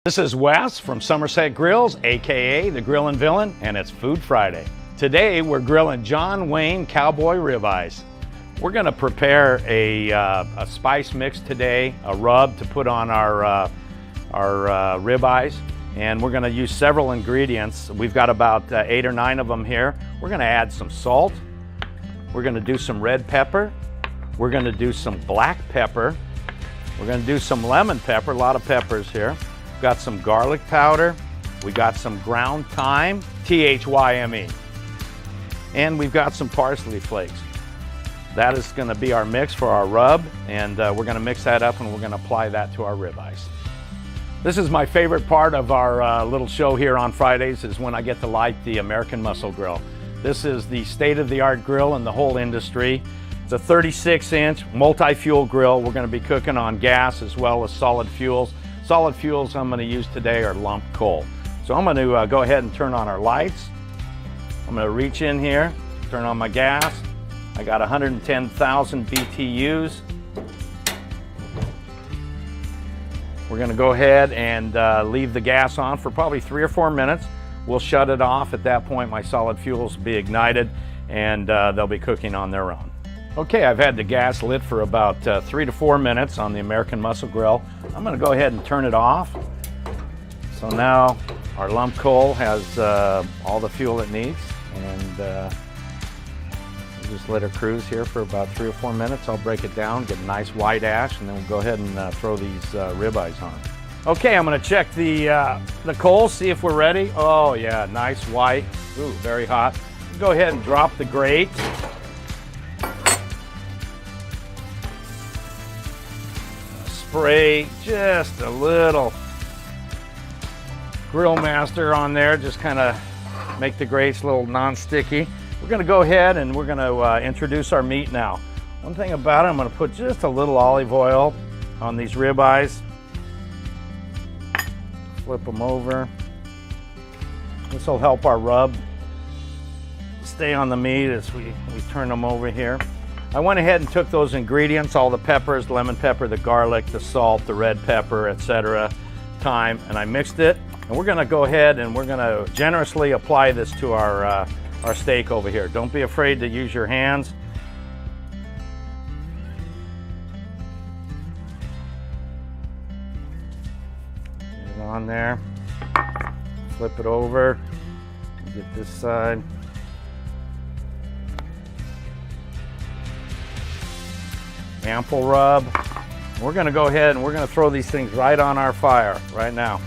This is Wes from Summerset Grills, aka the Grillin Villian, and it's Food Friday. Today we're grilling John Wayne Cowboy Ribeyes. We're going to prepare a spice mix today, a rub to put on our ribeyes, and we're going to use several ingredients. We've got about 8 or 9 of them here. We're going to add some salt. We're going to do some red pepper. We're going to do some black pepper. We're going to do some lemon pepper, a lot of peppers here. Got some garlic powder, we got some ground thyme, T-H-Y-M-E, and we've got some parsley flakes. That is going to be our mix for our rub, and we're going to mix that up and we're going to apply that to our ribeyes. This is my favorite part of our little show here on Fridays, is when I get to light the American Muscle Grill. This is the state-of-the-art grill in the whole industry. It's a 36-inch multi-fuel grill. We're going to be cooking on gas as well as solid fuels. Solid fuels I'm going to use today are lump coal. So I'm going to go ahead and turn on our lights. I'm going to reach in here, turn on my gas. I got 110,000 BTUs. We're going to go ahead and leave the gas on for probably 3 or 4 minutes. We'll shut it off. At that point, my solid fuels will be ignited and they'll be cooking on their own. Okay, I've had the gas lit for about 3 to 4 minutes on the American Muscle Grill. I'm going to go ahead and turn it off. So now our lump coal has all the fuel it needs, and we'll just let her cruise here for about 3 or 4 minutes. I'll break it down, get a nice white ash, and then we'll go ahead and throw these ribeyes on. Okay, I'm going to check the coal, see if we're ready. Oh yeah, nice white. Ooh, very hot. Go ahead and drop the grate. Spray just a little Grill Master on there, just kind of make the grates a little non-sticky. We're going to go ahead and we're going to introduce our meat now. One thing about it, I'm going to put just a little olive oil on these ribeyes. Flip them over. This will help our rub stay on the meat as we turn them over here. I went ahead and took those ingredients, all the peppers, lemon pepper, the garlic, the salt, the red pepper, etc., thyme, and I mixed it. And we're going to go ahead and we're going to generously apply this to our steak over here. Don't be afraid to use your hands. Get it on there. Flip it over. Get this side. Ample rub. We're going to go ahead and we're going to throw these things right on our fire right now.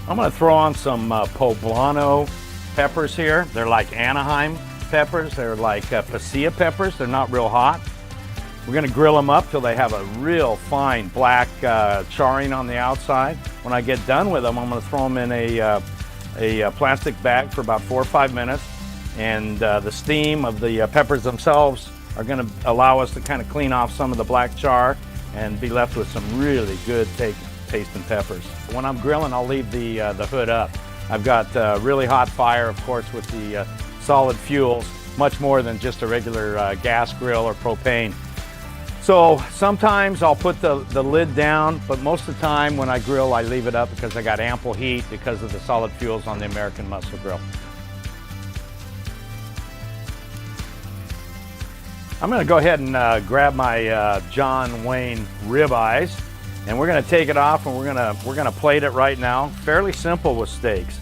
I'm going to throw on some poblano peppers here. They're like Anaheim peppers. They're like pasilla peppers. They're not real hot. We're going to grill them up till they have a real fine black charring on the outside. When I get done with them, I'm going to throw them in a plastic bag for about 4 or 5 minutes, and the steam of the peppers themselves are going to allow us to kind of clean off some of the black char and be left with some really good tasting peppers. When I'm grilling, I'll leave the hood up. I've got really hot fire, of course, with the solid fuels, much more than just a regular gas grill or propane. So sometimes I'll put the lid down, but most of the time when I grill, I leave it up because I got ample heat because of the solid fuels on the American Muscle Grill. I'm going to go ahead and grab my John Wayne ribeyes, and we're going to take it off and we're going to plate it right now. Fairly simple with steaks.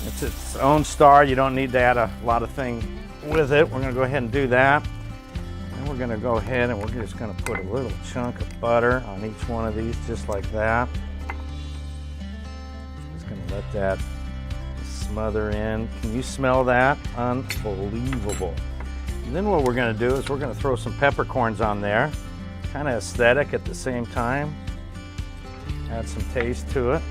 It's its own star. You don't need to add a lot of thing with it. We're going to go ahead and do that. And we're going to go ahead and we're just going to put a little chunk of butter on each one of these, just like that. Just going to let that smother in. Can you smell that? Unbelievable. And then what we're going to do is we're going to throw some peppercorns on there. Kind of aesthetic at the same time. Add some taste to it.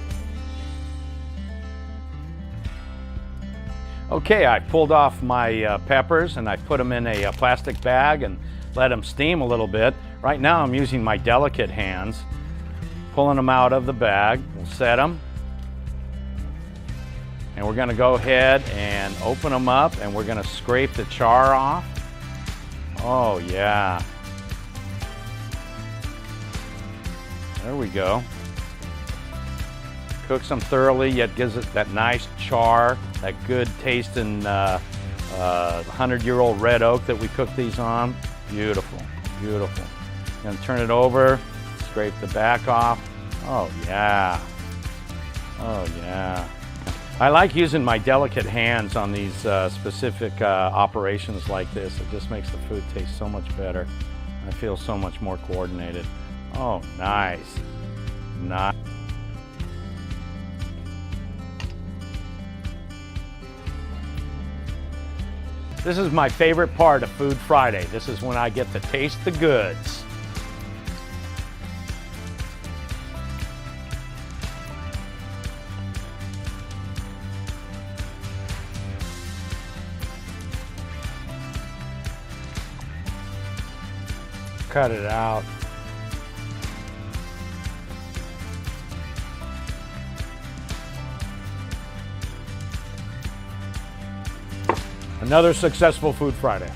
Okay, I pulled off my peppers and I put them in a plastic bag and let them steam a little bit. Right now I'm using my delicate hands, pulling them out of the bag. We'll set them. And we're going to go ahead and open them up and we're going to scrape the char off Oh yeah. There we go. Cooks them thoroughly, yet gives it that nice char, that good tasting 100-year-old red oak that we cooked these on. Beautiful, beautiful. Gonna turn it over, scrape the back off. Oh yeah, oh yeah. I like using my delicate hands on these specific operations like this. It just makes the food taste so much better. I feel so much more coordinated. Oh, nice, nice. This is my favorite part of Food Friday. This is when I get to taste the goods. Cut it out. Another successful Food Friday.